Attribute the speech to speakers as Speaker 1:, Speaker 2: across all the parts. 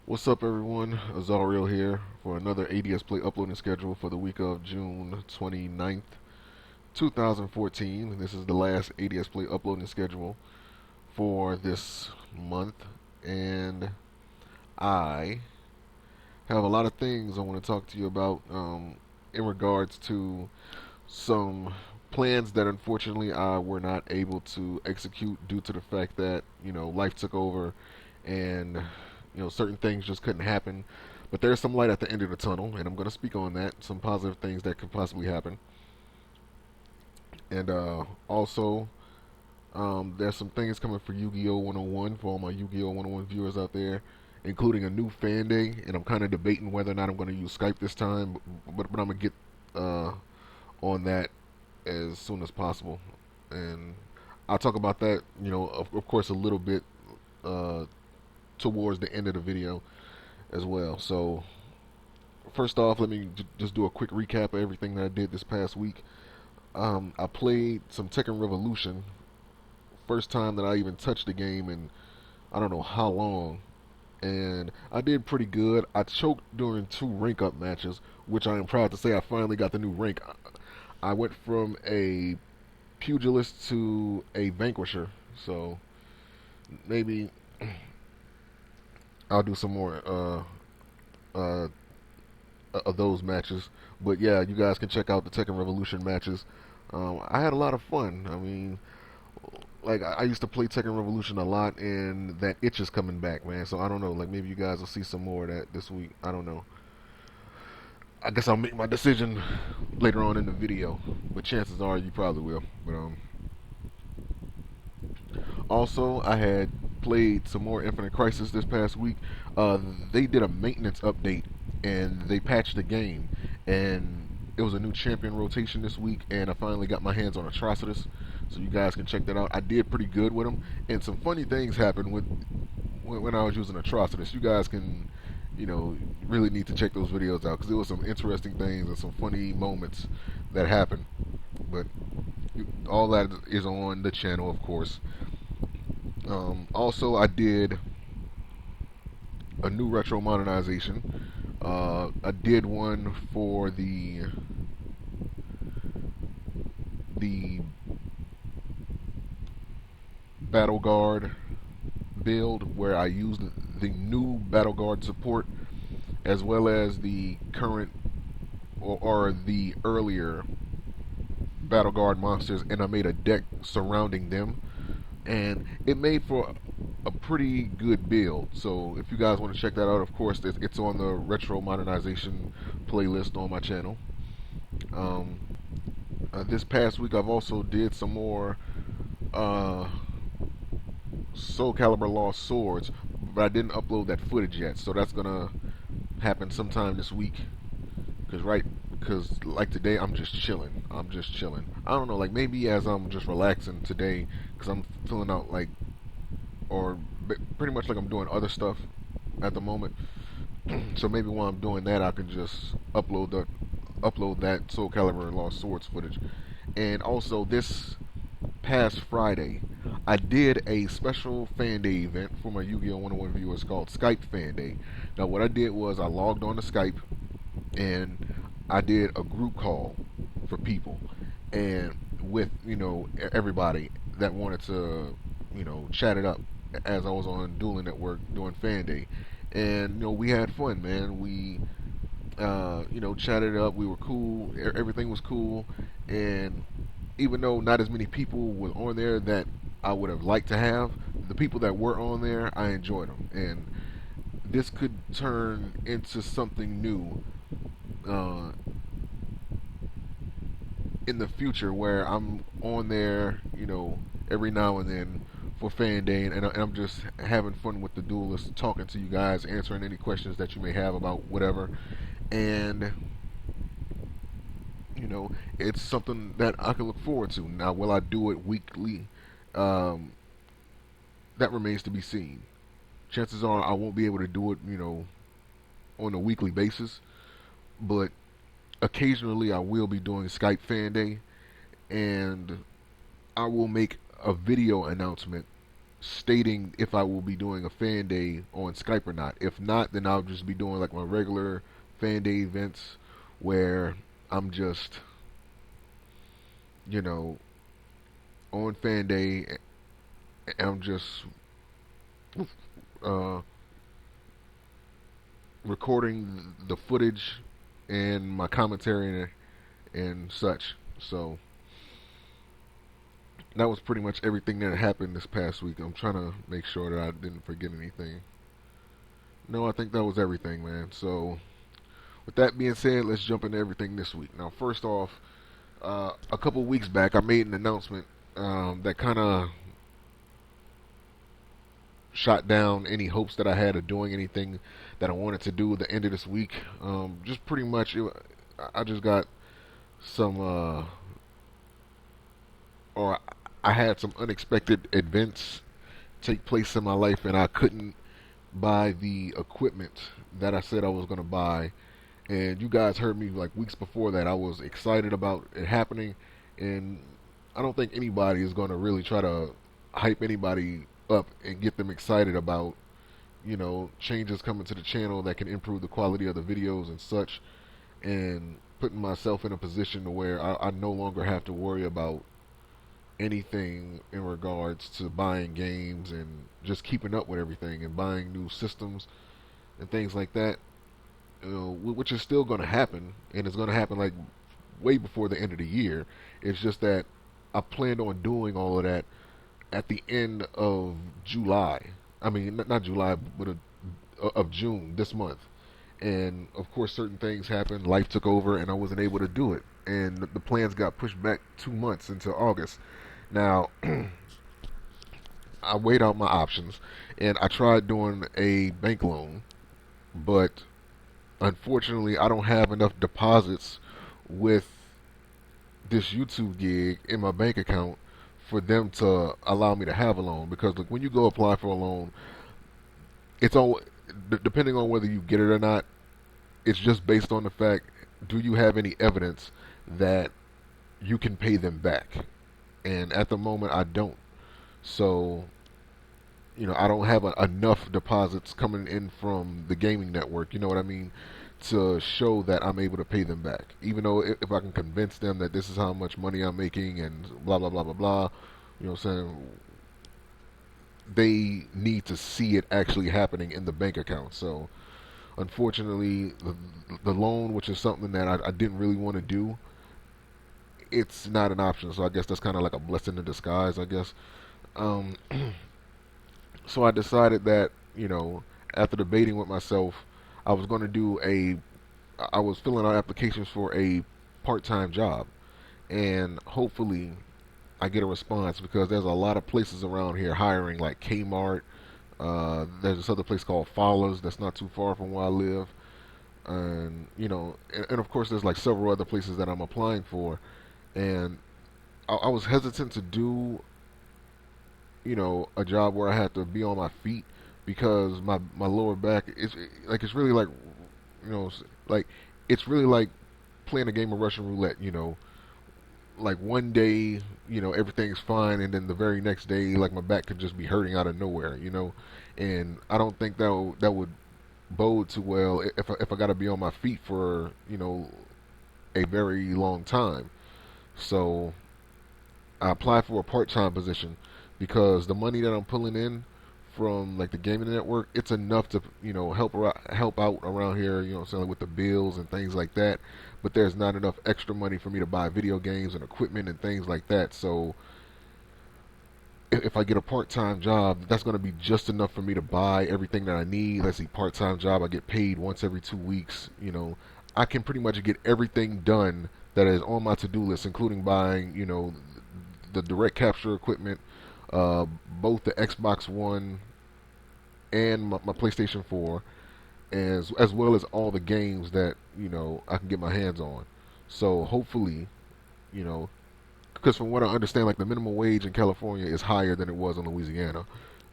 Speaker 1: What's up, everyone? Azariel here for another ADSplay uploading schedule for the week of June 29th, 2014. This is the last ADSplay uploading schedule for this month, and I have a lot of things I want to talk to you about in regards to some plans that unfortunately I were not able to execute due to the fact that life took over and certain things just couldn't happen. But there's some light at the end of the tunnel, and I'm going to speak on that. Some positive things that could possibly happen, and also there's some things coming for Yu-Gi-Oh 101 for all my Yu-Gi-Oh 101 viewers out there, including a new fan day. And I'm kind of debating whether or not I'm going to use Skype this time, but I'm going to get on that as soon as possible, and I'll talk about that, of course, a little bit uh, towards the end of the video as well. So first off, let me just do a quick recap of everything that I did this past week. I played some Tekken Revolution. First time that I even touched the game in I don't know how long, and I did pretty good. I choked during two rank up matches, which I am proud to say I finally got the new rank. I went from a pugilist to a vanquisher, so maybe I'll do some more uh, of those matches. But yeah, you guys can check out the Tekken Revolution matches. I had a lot of fun. I mean, like I used to play Tekken Revolution a lot, and that itch is coming back, man. So I don't know. Like maybe you guys will see some more of that this week. I don't know. I guess I'll make my decision later on in the video, but chances are you probably will. But also, I had played some more Infinite Crisis this past week. Uh, they did a maintenance update and they patched the game, and it was a new champion rotation this week. And I finally got my hands on Atrocitus, so you guys can check that out. I did pretty good with him, and some funny things happened with when I was using Atrocitus. You guys can, really need to check those videos out because there was some interesting things and some funny moments that happened. But all that is on the channel, of course. Also, I did a new retro modernization. I did one for the Battle Guard build where I used the new Battle Guard support as well as the current or the earlier Battle Guard monsters, and I made a deck surrounding them, and it made for a pretty good build. So if you guys want to check that out, of course, it's on the retro modernization playlist on my channel. Um, this past week, I've also did some more uh, Soul Calibur Lost Swords, but I didn't upload that footage yet. So that's gonna happen sometime this week. Because like today, I'm just chilling. I'm just chilling. I don't know, like maybe as I'm just relaxing today, because I'm feeling out like, or pretty much like I'm doing other stuff at the moment. So maybe while I'm doing that, I can just upload that Soul Calibur Lost Swords footage. And also this past Friday, I did a special fan day event for my Yu-Gi-Oh 101 viewers called Skype Fan Day. Now what I did was I logged on to Skype and I did a group call for people, and with everybody that wanted to chat it up as I was on Dueling Network doing Fan Day, and we had fun, man. We chatted it up. We were cool. Everything was cool, and even though not as many people were on there that I would have liked to have, the people that were on there, I enjoyed them, and this could turn into something new uh, in the future where I'm on there, every now and then for fan day, and I'm just having fun with the duelists, talking to you guys, answering any questions that you may have about whatever, and it's something that I can look forward to. Now, will I do it weekly? Um, that remains to be seen. Chances are I won't be able to do it, on a weekly basis, but occasionally I will be doing Skype Fan Day, and I will make a video announcement stating if I will be doing a fan day on Skype or not. If not, then I'll just be doing like my regular fan day events where I'm just, you know, on fan day, and I'm just uh, recording the footage and my commentary and such. So that was pretty much everything that happened this past week. I'm trying to make sure that I didn't forget anything. No, I think that was everything, man. So with that being said, let's jump into everything this week. Now, first off, a couple weeks back, I made an announcement that kind of shot down any hopes that I had of doing anything that I wanted to do at the end of this week. Just pretty much, I just got some, or I had some unexpected events take place in my life, and I couldn't buy the equipment that I said I was going to buy. And you guys heard me like weeks before that. I was excited about it happening, and I don't think anybody is going to really try to hype anybody up and get them excited about, changes coming to the channel that can improve the quality of the videos and such, and putting myself in a position to where I no longer have to worry about anything in regards to buying games and just keeping up with everything and buying new systems and things like that, which is still going to happen, and it's going to happen like way before the end of the year. It's just that I planned on doing all of that at the end of July. I mean, not July, but of June this month. And of course, certain things happened. Life took over, and I wasn't able to do it. And the plans got pushed back 2 months into August. Now, I weighed out my options, and I tried doing a bank loan, but unfortunately, I don't have enough deposits with this YouTube gig in my bank account for them to allow me to have a loan. Because like, when you go apply for a loan, it's all depending on whether you get it or not. It's just based on the fact: do you have any evidence that you can pay them back? And at the moment, I don't. So, I don't have enough deposits coming in from the gaming network. You know what I mean? To show that I'm able to pay them back. Even though if I can convince them that this is how much money I'm making and blah blah blah blah blah, what I'm saying, they need to see it actually happening in the bank account. So unfortunately, the loan, which is something that I didn't really want to do, it's not an option. So I guess that's kind of like a blessing in disguise, I guess. Um, so I decided that, after debating with myself, I was going to do I was filling out applications for a part-time job, and hopefully I get a response, because there's a lot of places around here hiring, like Kmart. There's this other place called Fowler's that's not too far from where I live, and and of course there's like several other places that I'm applying for, and I was hesitant to do a job where I had to be on my feet, because my lower back is like, it's really like, you know like it's really like playing a game of Russian roulette. Like one day, everything's fine, and then the very next day, like, my back could just be hurting out of nowhere. And I don't think that would bode too well if I got to be on my feet for a very long time. So I applied for a part-time position, because the money that I'm pulling in from like the gaming network, it's enough to help out around here, like with the bills and things like that. But there's not enough extra money for me to buy video games and equipment and things like that. So if I get a part-time job, that's going to be just enough for me to buy everything that I need. Let's see, part-time job, I get paid once every 2 weeks. I can pretty much get everything done that is on my to-do list, including buying, the direct capture equipment, both the Xbox One and my PlayStation 4, as well as all the games that I can get my hands on. So hopefully, because from what I understand, like, the minimum wage in California is higher than it was in Louisiana.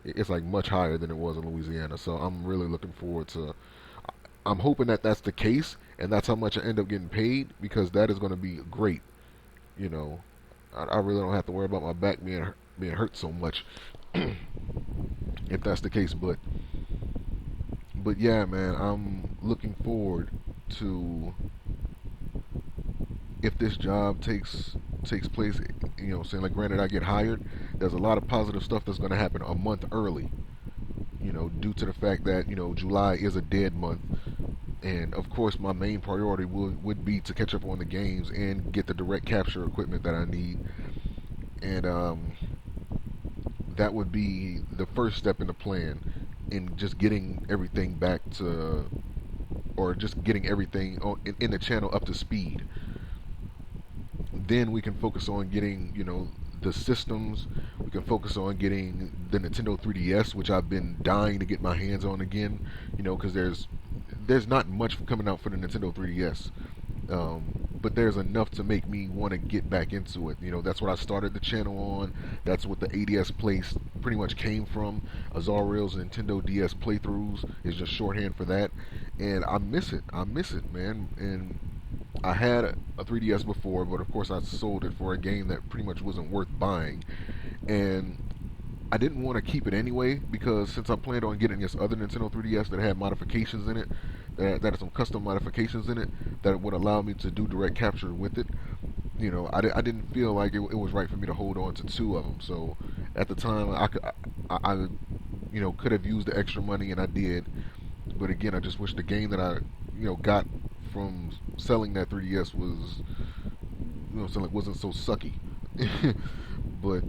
Speaker 1: It's like much higher than it was in Louisiana. So I'm really looking forward to. I'm hoping that that's the case, and that's how much I end up getting paid, because that is going to be great. I really don't have to worry about my back being hurt so much. if that's the case. But yeah, man, I'm looking forward to if this job takes place. Saying like, granted, I get hired. There's a lot of positive stuff that's going to happen a month early. Due to the fact that July is a dead month, and of course my main priority would be to catch up on the games and get the direct capture equipment that I need, and that would be the first step in the plan in just getting everything back to, or just getting everything in the channel up to speed. Then we can focus on getting the systems. We can focus on getting the Nintendo 3DS, which I've been dying to get my hands on again. Because there's not much coming out for the Nintendo 3DS. But there's enough to make me want to get back into it. That's what I started the channel on. That's what the ADSplay pretty much came from. Azariel's Nintendo DS playthroughs is just shorthand for that. And I miss it. I miss it, man. And I had a 3DS before, but of course I sold it for a game that pretty much wasn't worth buying. And I didn't want to keep it anyway, because since I planned on getting this other Nintendo 3DS that had modifications in it, that had some custom modifications in it that would allow me to do direct capture with it, I didn't feel like it was right for me to hold on to two of them. So at the time, I could have used the extra money, and I did. But again, I just wish the game that I got from selling that 3DS was wasn't so sucky. But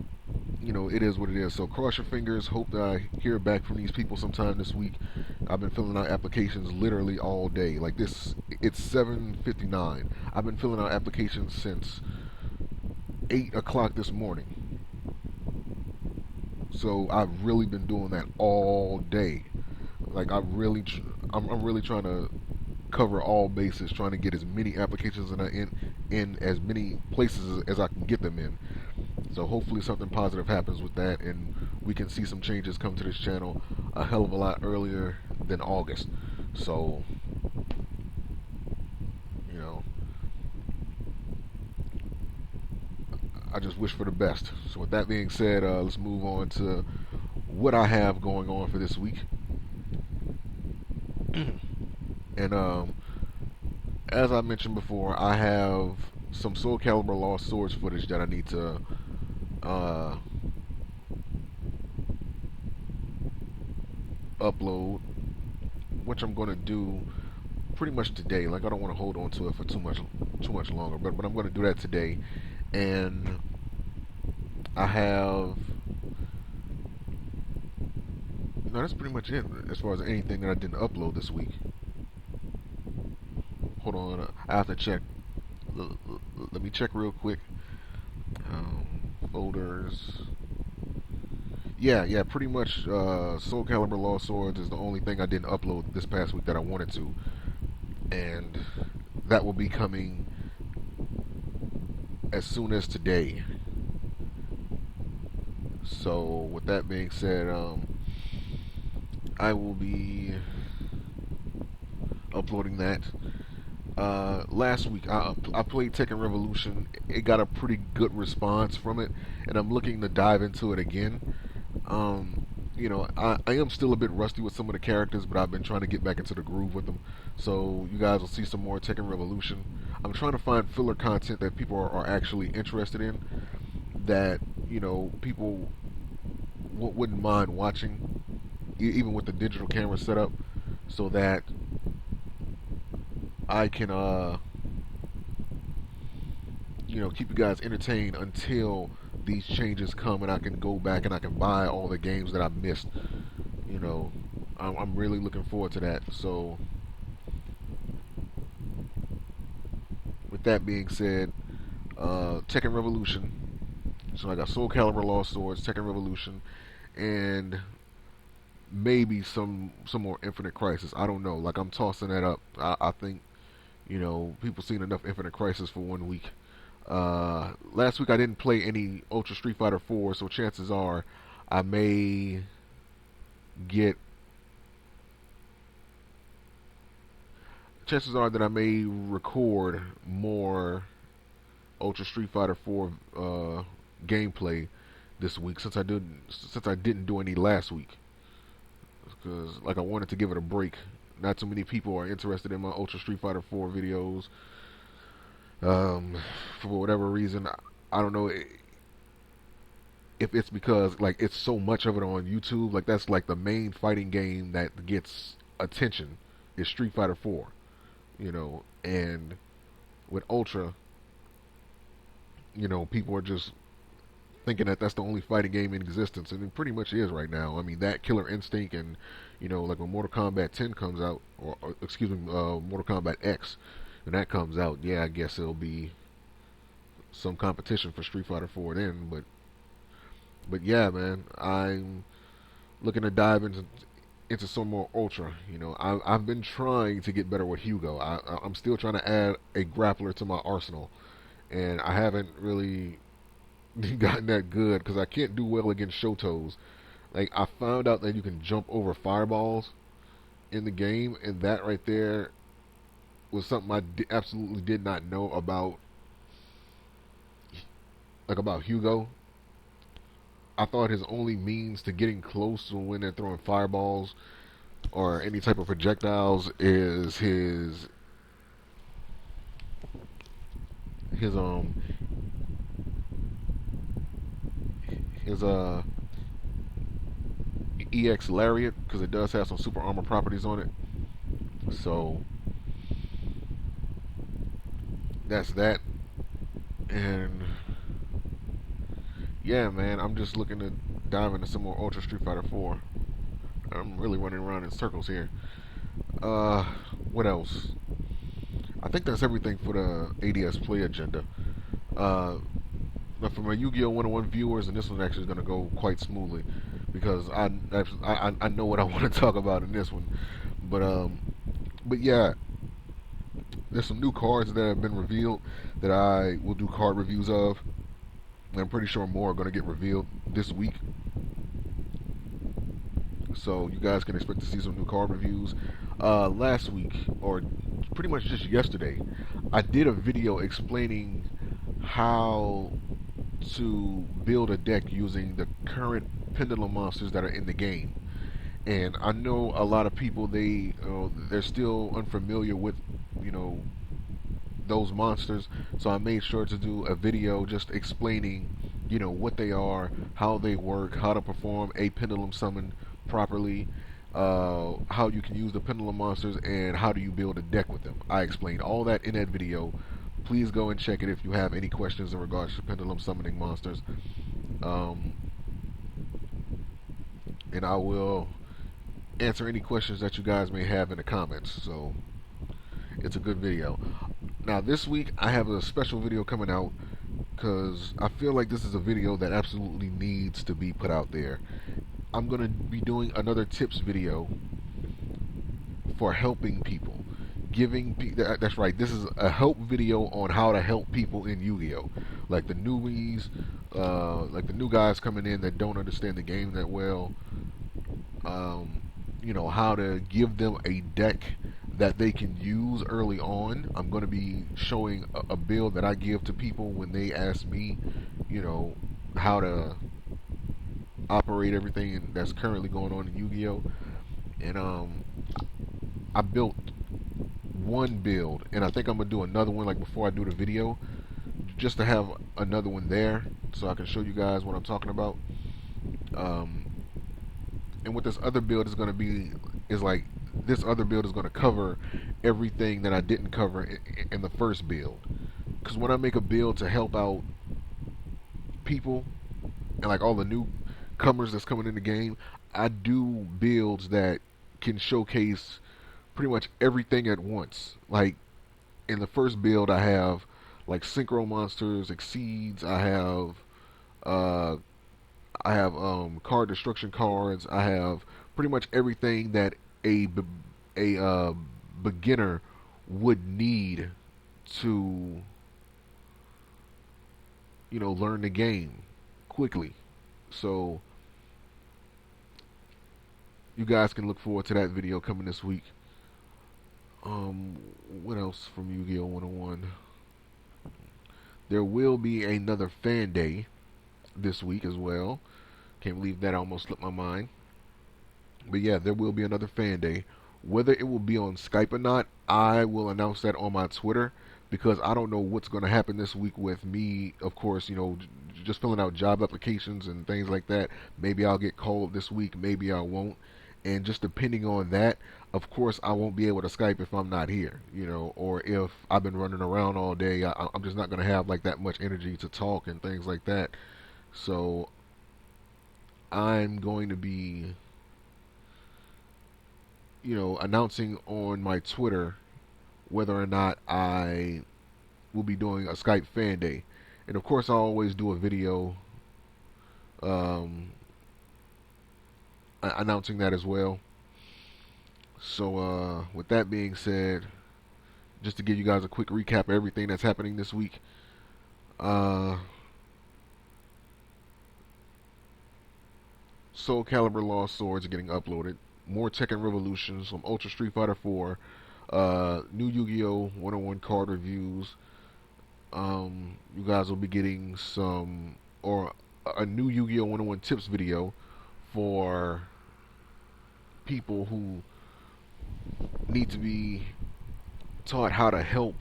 Speaker 1: it is what it is. So cross your fingers. Hope that I hear back from these people sometime this week. I've been filling out applications literally all day. Like this, it's 7:59. I've been filling out applications since 8 o'clock this morning. So I've really been doing that all day. Like I'm really trying to cover all bases, trying to get as many applications in as many places as I can get them in. So hopefully something positive happens with that, and we can see some changes come to this channel a hell of a lot earlier than August. So, you know, I just wish for the best. So with that being said, let's move on to what I have going on for this week. And as I mentioned before, I have some Soul Calibur Lost Swords footage that I need to upload, which I'm going to do pretty much today. Like, I don't want to hold on to it for too much longer, but I'm going to do that today. And I have, no, that's pretty much it as far as anything that I didn't upload this week. Hold on, I have to check. Let me check real quick. Folders. Yeah, pretty much Soul Calibur Lost Swords is the only thing I didn't upload this past week that I wanted to. And that will be coming as soon as today. So with that being said, I will be uploading that. Last week I played Tekken Revolution. It got a pretty good response from it, and I'm looking to dive into it again. I am still a bit rusty with some of the characters, but I've been trying to get back into the groove with them. So you guys will see some more Tekken Revolution. I'm trying to find filler content that people are actually interested in, that people wouldn't mind watching, even with the digital camera setup, so that I can keep you guys entertained until these changes come and I can go back and I can buy all the games that I missed. I'm really looking forward to that. So with that being said, Tekken Revolution. So I got Soul Calibur Lost Swords, Tekken Revolution, and maybe some more Infinite Crisis. I don't know. Like, I'm tossing that up. I think people seen enough Infinite Crisis for 1 week. Last week I didn't play any Ultra Street Fighter 4, so chances are I may get. Chances are that I may record more Ultra Street Fighter 4 gameplay this week since I didn't do any last week, because like I wanted to give it a break. Not too many people are interested in my Ultra Street Fighter 4 videos. Um, for whatever reason, I don't know if it's because like it's so much of it on YouTube. Like that's like the main fighting game that gets attention is Street Fighter 4. And with Ultra, people are just thinking that that's the only fighting game in existence, and it pretty much is right now. I mean, that Killer Instinct, and like when Mortal Kombat 10 comes out, or excuse me, Mortal Kombat X, when that comes out, yeah, I guess it'll be some competition for Street Fighter 4 then. But yeah, man, I'm looking to dive into some more Ultra. I've been trying to get better with Hugo. I'm still trying to add a grappler to my arsenal, and I haven't really gotten that good because I can't do well against Shotos. Like I found out that you can jump over fireballs in the game, and that right there was something I absolutely did not know about Hugo. I thought his only means to getting close to when they're throwing fireballs or any type of projectiles is his his EX Lariat, because it does have some super armor properties on it. So that's that. And yeah, man, I'm just looking to dive into some more Ultra Street Fighter 4. I'm really running around in circles here. Uh, what else? I think that's everything for the ADSplay agenda. Uh, but for my Yu-Gi-Oh! 101 viewers, and this one actually is going to go quite smoothly because I know what I want to talk about in this one. But yeah, there's some new cards that have been revealed that I will do card reviews of. And I'm pretty sure more are going to get revealed this week. So you guys can expect to see some new card reviews. Last week, or pretty much just yesterday, I did a video explaining how to build a deck using the current pendulum monsters that are in the game. And I know a lot of people they're still unfamiliar with you know those monsters, so I made sure to do a video just explaining what they are, how they work, how to perform a pendulum summon properly, how you can use the pendulum monsters, and how do you build a deck with them. I explained all that in that video. Please go and check it if you have any questions in regards to pendulum summoning monsters. Um, and I will answer any questions that you guys may have in the comments. So it's a good video. Now this week I have a special video coming out because I feel like this is a video that absolutely needs to be put out there. I'm going to be doing another tips video for helping people. That's right, this is a help video on how to help people in Yu-Gi-Oh! Like the newbies, like the new guys coming in that don't understand the game that well. How to give them a deck that they can use early on. I'm going to be showing a build that I give to people when they ask me, how to operate everything that's currently going on in Yu-Gi-Oh! And I built one build, and I think I'm going to do another one like before I do the video, just to have another one there so I can show you guys what I'm talking about. And what this other build is going to be is like this other build is going to cover everything that I didn't cover in the first build. Because when I make a build to help out people and like all the newcomers that's coming in the game, I do builds that can showcase pretty much everything at once. Like in the first build, I have like synchro monsters, exceeds. Uh, I have card destruction cards. I have pretty much everything that a beginner would need to learn the game quickly. So you guys can look forward to that video coming this week. What else from Yu-Gi-Oh! 101? There will be another fan day this week as well. Can't believe that almost slipped my mind. But yeah, there will be another fan day. Whether it will be on Skype or not, I will announce that on my Twitter because I don't know what's going to happen this week with me. Of course, just filling out job applications and things like that. Maybe I'll get called this week, maybe I won't. And just depending on that, of course, I won't be able to Skype if I'm not here, or if I've been running around all day. I'm just not going to have like that much energy to talk and things like that. So I'm going to be announcing on my Twitter whether or not I will be doing a Skype fan day. And of course, I always do a video um, announcing that as well. So, with that being said, just to give you guys a quick recap of everything that's happening this week. Uh, Soul Calibur Lost Swords are getting uploaded. More Tekken Revolution, some Ultra Street Fighter 4, new Yu-Gi-Oh! 101 card reviews. You guys will be getting some, or a new Yu-Gi-Oh! 101 tips video for people who need to be taught how to help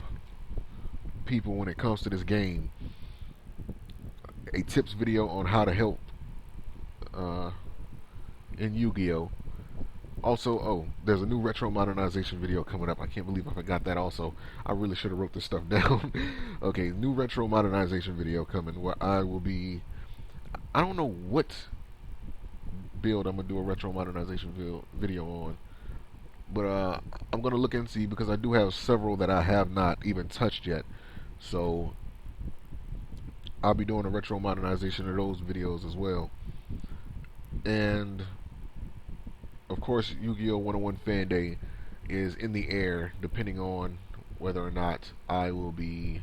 Speaker 1: people when it comes to this game. A tips video on how to help uh, in Yu-Gi-Oh! Also, there's a new retro modernization video coming up. I can't believe I forgot that also. I really should have wrote this stuff down. Okay, new retro modernization video coming where I don't know what build I'm going to do a retro modernization video on. But I'm going to look and see because I do have several that I have not even touched yet. So I'll be doing a retro modernization of those videos as well. And of course, Yu-Gi-Oh! 101 Fan Day is in the air, depending on whether or not I will be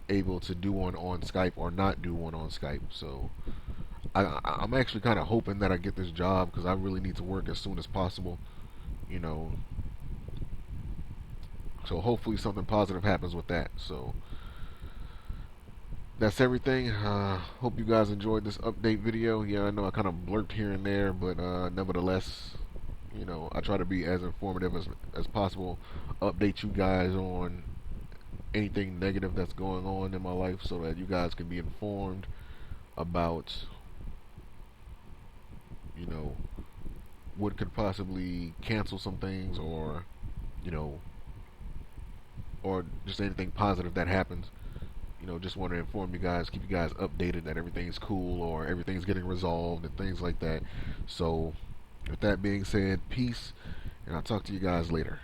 Speaker 1: able to do one on Skype or not do one on Skype. So I'm actually kind of hoping that I get this job because I really need to work as soon as possible. You know, so hopefully something positive happens with that. So that's everything. Hope you guys enjoyed this update video. Yeah, I know I kind of blurped here and there, but nevertheless, I try to be as informative as possible. Update you guys on anything negative that's going on in my life so that you guys can be informed about, you know, what could possibly cancel some things you know, or just anything positive that happens. Just want to inform you guys, keep you guys updated that everything's cool or everything's getting resolved and things like that. So, with that being said, peace, and I'll talk to you guys later.